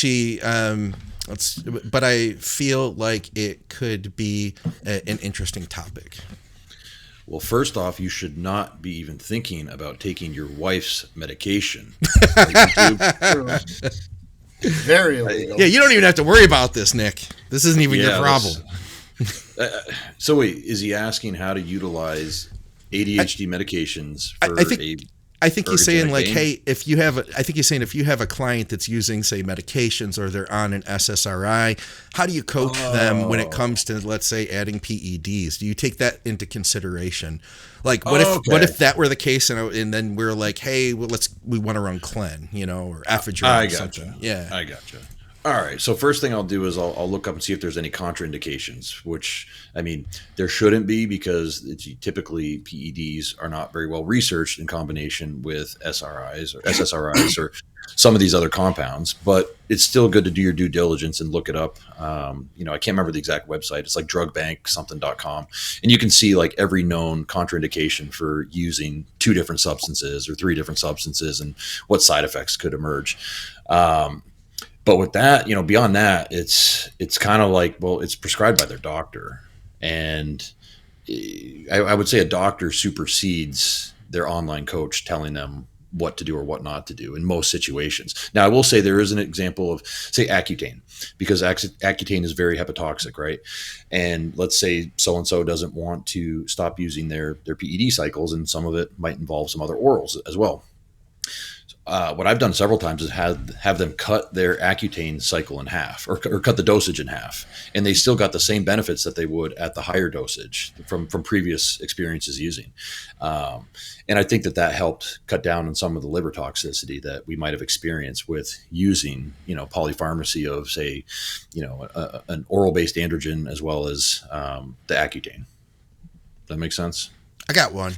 I feel like it could be an interesting topic. Well, first off, you should not be even thinking about taking your wife's medication. Very illegal. Yeah, you don't even have to worry about this, Nick. This isn't even your problem. So wait, is he asking how to utilize ADHD medications for I think he's saying like, gain? hey, if you have a client that's using, say, medications or they're on an SSRI, how do you coach them when it comes to, let's say, adding PEDs? Do you take that into consideration? Like, what if that were the case and then we're like, hey, well, we want to run Clen, or ephedrine or something. Yeah, I gotcha. All right. So first thing I'll do is I'll look up and see if there's any contraindications, which, I mean, there shouldn't be because typically PEDs are not very well researched in combination with SSRIs or some of these other compounds, but it's still good to do your due diligence and look it up. I can't remember the exact website. It's like drugbanksomething.com. And you can see like every known contraindication for using 2 different substances or 3 different substances and what side effects could emerge. But with that, beyond that, it's kind of like, well, it's prescribed by their doctor. And I would say a doctor supersedes their online coach telling them what to do or what not to do in most situations. Now, I will say there is an example of, say, Accutane, because Accutane is very hepatotoxic, right? And let's say so-and-so doesn't want to stop using their PED cycles, and some of it might involve some other orals as well. What I've done several times is have them cut their Accutane cycle in half or cut the dosage in half. And they still got the same benefits that they would at the higher dosage from previous experiences using. And I think that helped cut down on some of the liver toxicity that we might have experienced with using, polypharmacy of, say, an oral-based androgen as well as the Accutane. Does that make sense? I got one.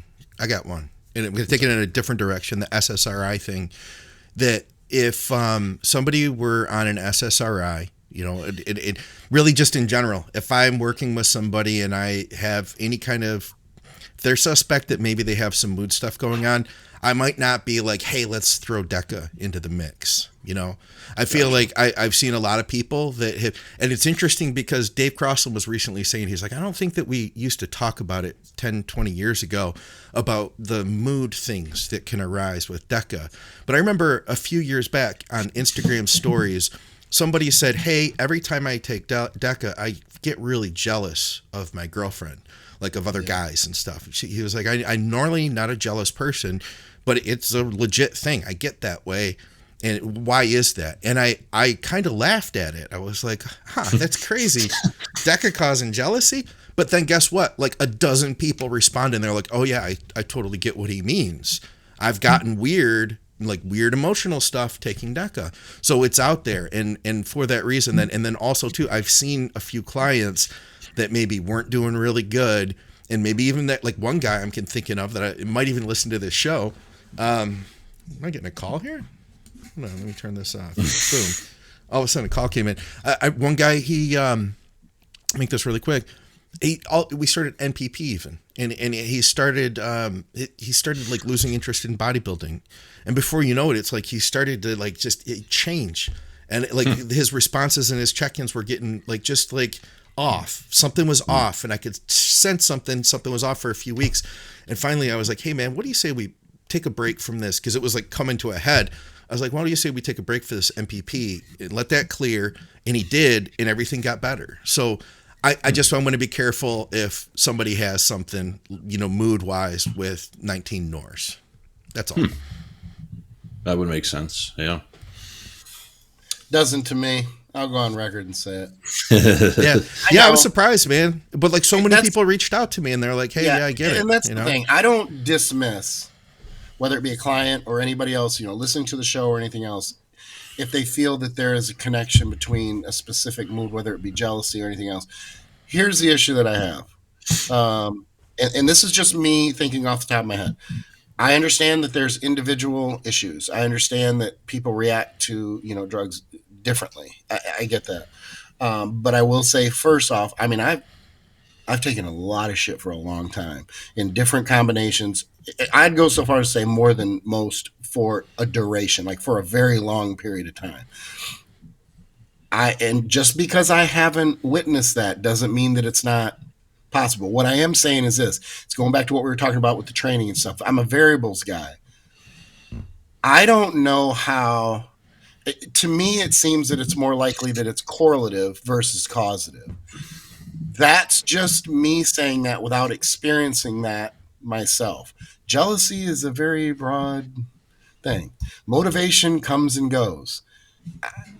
And I'm going to take it in a different direction, the SSRI thing, that if somebody were on an SSRI, it really just in general, if I'm working with somebody and I have any kind of, if they're suspect that maybe they have some mood stuff going on, I might not be like, hey, let's throw Deca into the mix. I feel like I've seen a lot of people that have, and it's interesting because Dave Crossland was recently saying, he's like, I don't think that we used to talk about it 10, 20 years ago about the mood things that can arise with Deca. But I remember a few years back on Instagram stories, somebody said, hey, every time I take Deca, I get really jealous of my girlfriend, like of other guys and stuff. He was like, I'm normally not a jealous person, but it's a legit thing. I get that way. And why is that? And I kind of laughed at it. I was like, that's crazy. Deca causing jealousy? But then guess what? Like a dozen people respond and they're like, oh yeah, I totally get what he means. I've gotten weird emotional stuff taking Deca. So it's out there. And for that reason then, and then also too, I've seen a few clients that maybe weren't doing really good. And maybe even that, like one guy I'm thinking of that I might even listen to this show. Am I getting a call here? Hold on, let me turn this off. Boom. All of a sudden a call came in. One guy, he, make this really quick. We started NPP even, and he started like losing interest in bodybuilding. And before you know it, it's like he started to like just change. And like his responses and his check-ins were getting like, just like off. Something was off and I could sense something was off for a few weeks. And finally I was like, hey man, what do you say we take a break from this? Cause it was like coming to a head. I was like, why don't you say we take a break for this MPP and let that clear? And he did, and everything got better. So I just want to be careful if somebody has something, mood wise with 19 Norse. That's all. That would make sense. Yeah. Doesn't to me. I'll go on record and say it. Yeah. I was surprised, man. But like so many people reached out to me and they're like, hey, I get it. And that's the thing. I don't dismiss, whether it be a client or anybody else, listening to the show or anything else, if they feel that there is a connection between a specific mood, whether it be jealousy or anything else. Here's the issue that I have. And this is just me thinking off the top of my head. I understand that there's individual issues. I understand that people react to, drugs differently. I get that. But I will say, first off, I mean, I've taken a lot of shit for a long time in different combinations. I'd go so far as to say more than most for a duration, like for a very long period of time. And just because I haven't witnessed that doesn't mean that it's not possible. What I am saying is this. It's going back to what we were talking about with the training and stuff. I'm a variables guy. I don't know how. To me, it seems that it's more likely that it's correlative versus causative. That's just me saying that without experiencing that myself. Jealousy is a very broad thing. Motivation comes and goes.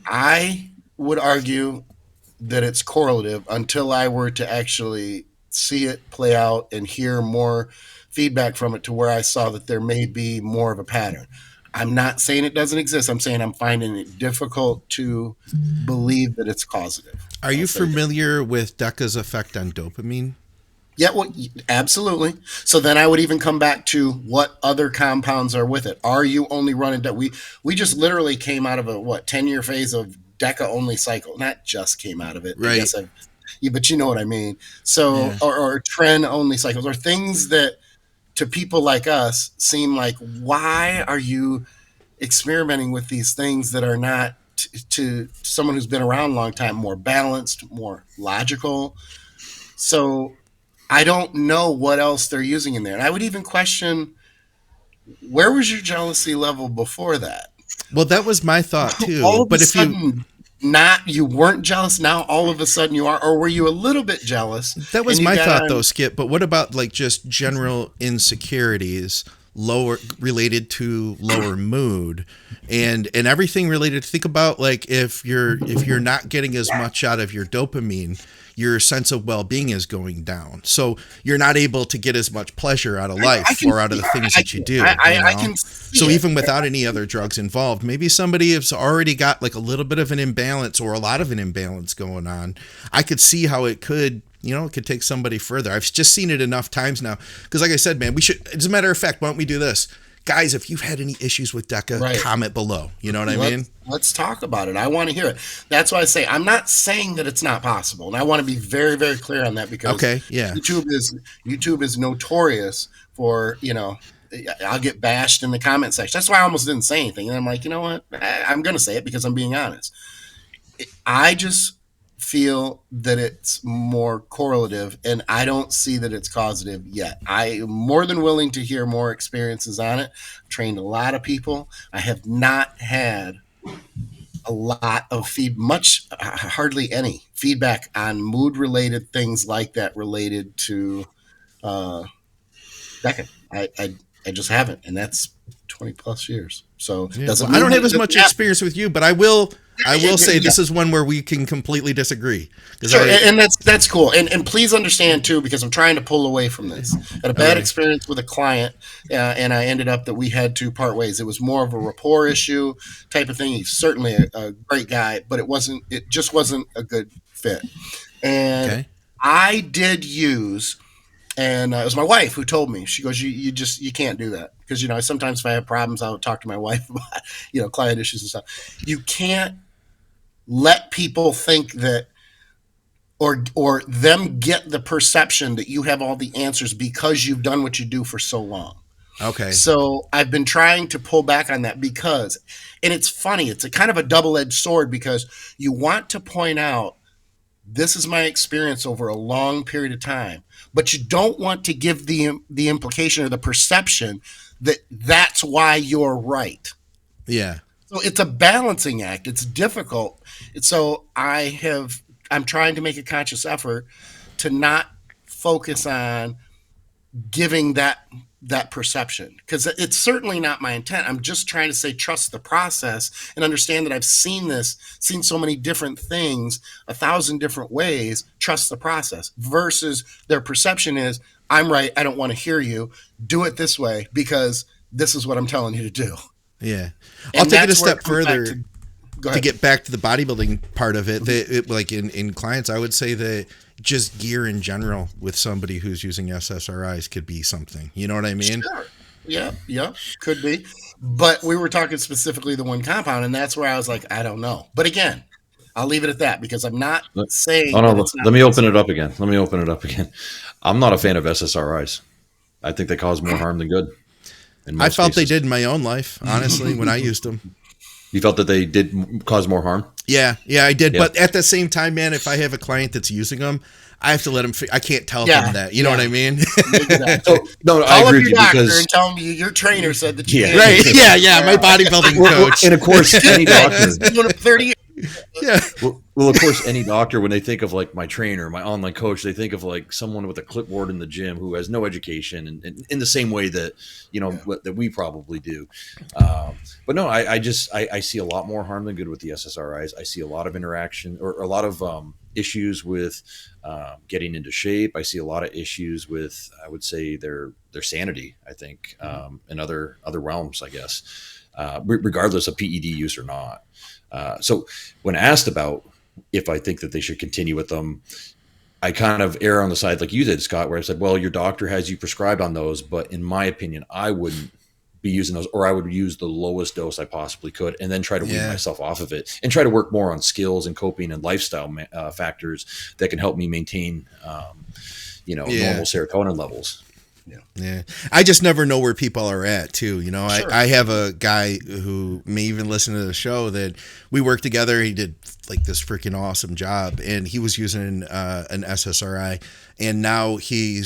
I would argue that it's correlative until I were to actually see it play out and hear more feedback from it to where I saw that there may be more of a pattern. I'm not saying it doesn't exist. I'm saying I'm finding it difficult to believe that it's causative. Are you familiar with Deca's effect on dopamine? Yeah, well, absolutely. So then I would even come back to what other compounds are with it. Are you only running that? We just literally came out of a 10-year phase of Deca only cycle. Not just came out of it. Right. But you know what I mean. So yeah. or trend only cycles, or things that to people like us seem like, why are you experimenting with these things that are not to someone who's been around a long time, more balanced, more logical? So I don't know what else they're using in there. And I would even question, where was your jealousy level before that? Well, that was my thought too. All of a sudden, you weren't jealous. Now all of a sudden you are, or were you a little bit jealous? That was my thought though, Skip. But what about like just general insecurities, related to lower mood and everything related? Think about like if you're not getting as much out of your dopamine, your sense of well-being is going down. So you're not able to get as much pleasure out of life or out of the things that you do. I can see so it. Even without any other drugs involved, maybe somebody has already got like a little bit of an imbalance or a lot of an imbalance going on. I could see how it could, it could take somebody further. I've just seen it enough times now. Because like I said, man, we should, as a matter of fact, why don't we do this? Guys, if you've had any issues with Deca, comment below. You know what I mean? Let's talk about it. I want to hear it. That's why I say I'm not saying that it's not possible. And I want to be very, very clear on that because YouTube is notorious for, I'll get bashed in the comment section. That's why I almost didn't say anything. And I'm like, you know what? I'm going to say it because I'm being honest. I just feel that it's more correlative, and I don't see that it's causative yet. I am more than willing to hear more experiences on it. I've trained a lot of people. I have not had a lot of hardly any feedback on mood-related things like that related to Deca. I just haven't, and that's 20 plus years. So I don't have as much experience with you, but I will say this is one where we can completely disagree. Sure, and that's cool. And please understand too, because I'm trying to pull away from this. I had a bad experience with a client, and I ended up that we had to part ways. It was more of a rapport issue type of thing. He's certainly a great guy, but it just wasn't a good fit. And I did use. And it was my wife who told me. She goes, you can't do that. Because, sometimes if I have problems, I'll talk to my wife about, client issues and stuff. You can't let people think that or them get the perception that you have all the answers because you've done what you do for so long. Okay. So I've been trying to pull back on that and it's funny. It's a kind of a double-edged sword because you want to point out, this is my experience over a long period of time. But you don't want to give the implication or the perception that that's why you're right. Yeah. So it's a balancing act. It's difficult. So I'm trying to make a conscious effort to not focus on giving that perception, because it's certainly not my intent. I'm just trying to say trust the process and understand that I've seen so many different things 1,000 different ways. Trust the process versus their perception is I'm right, I don't want to hear you, do it this way because this is what I'm telling you to do. Yeah. I'll And take it a that's where step further to get back to the bodybuilding part of it. Like in clients, I would say that just gear in general with somebody who's using SSRIs could be something. You know what I mean? Sure. Yeah, could be. But we were talking specifically the one compound, and that's where I was like, I don't know. But again, I'll leave it at that because I'm not saying. Oh that no, it's not let me open it up again. Let me open it up again. I'm not a fan of SSRIs. I think they cause more harm than good. I felt they did in my own life, honestly, when I used them. You felt that they did cause more harm? Yeah, I did. Yeah. But at the same time, man, if I have a client that's using them, I have to let them. I can't tell them that. You know what I mean? Exactly. No, I agree with you because and tell me your trainer said that you right. Yeah. My bodybuilding coach, and of course, any doctor doing it for 30 years. Yeah. Well, of course, any doctor, when they think of like my trainer, my online coach, they think of like someone with a clipboard in the gym who has no education, and in the same way that that we probably do. But no, I see a lot more harm than good with the SSRIs. I see a lot of interaction or a lot of issues with getting into shape. I see a lot of issues with, I would say, their sanity. I think in other realms, I guess, regardless of PED use or not. So when asked about if I think that they should continue with them, I kind of err on the side like you did, Scott, where I said, well, your doctor has you prescribed on those, but in my opinion, I wouldn't be using those, or I would use the lowest dose I possibly could and then try to wean myself off of it and try to work more on skills and coping and lifestyle factors that can help me maintain, normal serotonin levels. Yeah. I just never know where people are at too. Sure. I have a guy who may even listen to the show that we worked together. He did like this freaking awesome job and he was using an SSRI and now we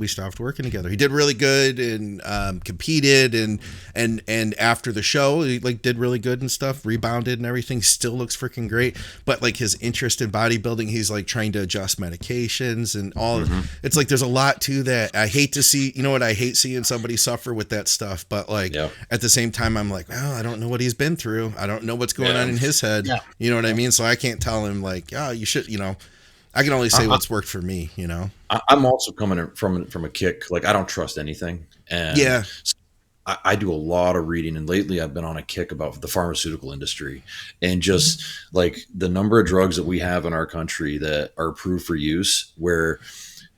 stopped working together. He did really good and competed and after the show he like did really good and stuff, rebounded and everything, still looks freaking great. But like his interest in bodybuilding, he's like trying to adjust medications and all. It's like there's a lot to that. I hate to see, I hate seeing somebody suffer with that stuff, but like at the same time I'm like, well, I don't know what he's been through. I don't know what's going on in his head. Yeah. You know what I mean? So I can't tell him like, you should, I can only say what's worked for me, I'm also coming from a kick. Like I don't trust anything. And so I do a lot of reading, and lately I've been on a kick about the pharmaceutical industry and just like the number of drugs that we have in our country that are approved for use, where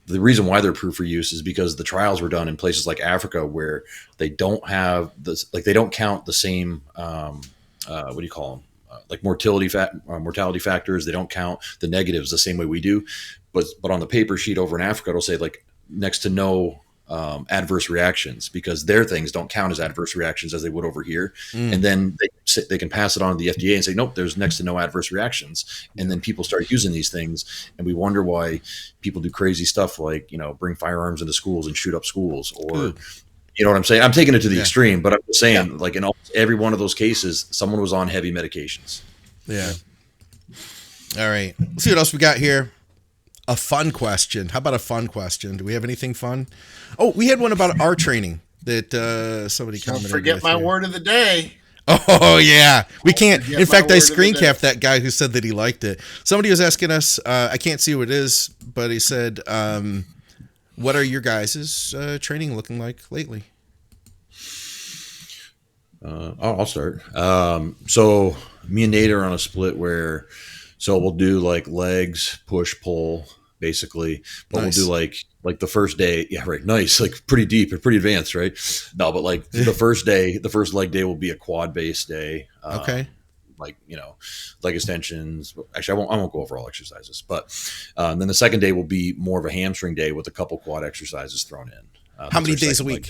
the reason why they're approved for use is because the trials were done in places like Africa where they don't have this, like they don't count the same, what do you call them? Like mortality factors. They don't count the negatives the same way we do, but on the paper sheet over in Africa, it'll say like next to no adverse reactions, because their things don't count as adverse reactions as they would over here. And then they can pass it on to the FDA and say, nope, there's next to no adverse reactions. And then people start using these things, and we wonder why people do crazy stuff like, bring firearms into schools and shoot up schools, or you know what I'm saying? I'm taking it to the extreme, but I'm just saying, like in every one of those cases, someone was on heavy medications. Yeah. All right. Let's see what else we got here. A fun question. How about a fun question? Do we have anything fun? Oh, we had one about our training that somebody commented. Don't forget my word of the day. Oh, yeah. We can't. In fact, I screen capped that guy who said that he liked it. Somebody was asking us, I can't see what it is, but he said, what are your guys' training looking like lately? I'll start. So me and Nate are on a split where, so we'll do like legs, push, pull, basically. But nice. We'll do like the first day. Yeah, right. Nice. Like pretty deep and pretty advanced, right? No, but like the first leg day will be a quad based day. Okay. Like, leg extensions. Actually, I won't go over all exercises, but then the second day will be more of a hamstring day with a couple quad exercises thrown in. How many days a week?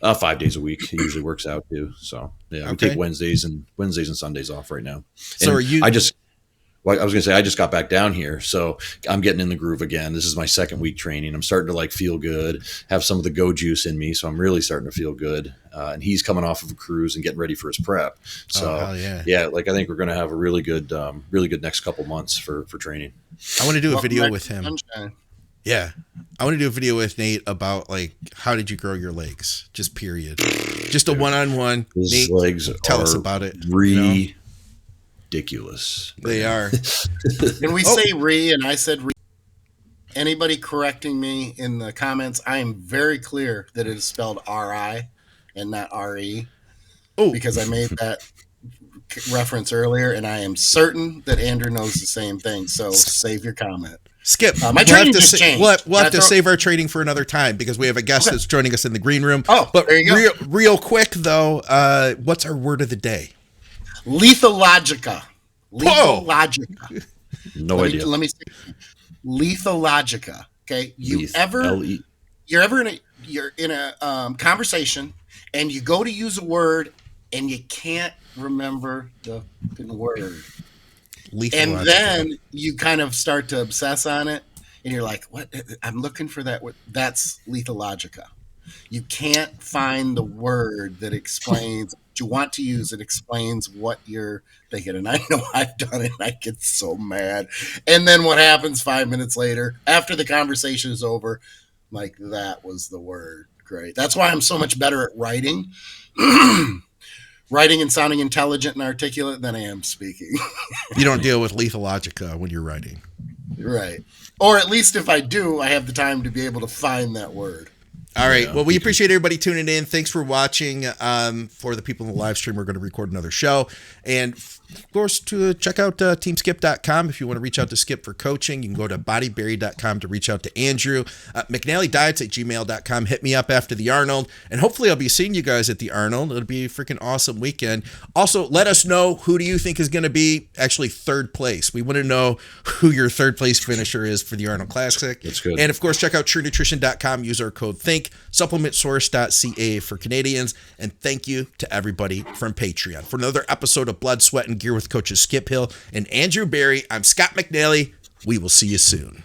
5 days a week. It usually works out too. So yeah, we take Wednesdays and Sundays off right now. So are you? Well, I was going to say, I just got back down here, so I'm getting in the groove again. This is my second week training. I'm starting to like feel good, have some of the go juice in me. So I'm really starting to feel good. And he's coming off of a cruise and getting ready for his prep. So yeah, like I think we're going to have a really good next couple months for training. I want to do a video with him. Sunshine. Yeah. I want to do a video with Nate about like, how did you grow your legs? Just period. Just a one-on-one. His legs tell us about it. Ridiculous. They are. And we say and I said anybody correcting me in the comments, I am very clear that it is spelled R-I and not R-E. Oh, because I made that reference earlier, and I am certain that Andrew knows the same thing. So save your comment. Skip. My training just changed. We'll have to save our training for another time because we have a guest that's joining us in the green room. Oh, but there you go. Real quick though, what's our word of the day? Lethologica. Lethologica. Idea. Let me see. Lethologica. Okay. You're in a conversation and you go to use a word and you can't remember the word. And then you kind of start to obsess on it and you're like, what? I'm looking for that word. That's lethologica. You can't find the word that explains what you want to use. It explains what you're thinking. And I know I've done it. And I get so mad. And then what happens 5 minutes later, after the conversation is over, like, that was the word. Great. That's why I'm so much better at writing. Writing and sounding intelligent and articulate than I am speaking. You don't deal with lethologica when you're writing. Right. Or at least if I do, I have the time to be able to find that word. All right. Well, we appreciate everybody tuning in. Thanks for watching. For the people in the live stream, we're going to record another show. And, of course, to check out teamskip.com. If you want to reach out to Skip for coaching, you can go to bodyberry.com to reach out to Andrew. McNallydiets@gmail.com. Hit me up after the Arnold. And hopefully I'll be seeing you guys at the Arnold. It'll be a freaking awesome weekend. Also, let us know who do you think is going to be actually third place. We want to know who your third place finisher is for the Arnold Classic. That's good. And, of course, check out truenutrition.com. Use our code THINK. Supplementsource.ca for Canadians. And thank you to everybody from Patreon. For another episode of Blood, Sweat, and Gear with coaches Skip Hill and Andrew Barry, I'm Scott McNally. We will see you soon.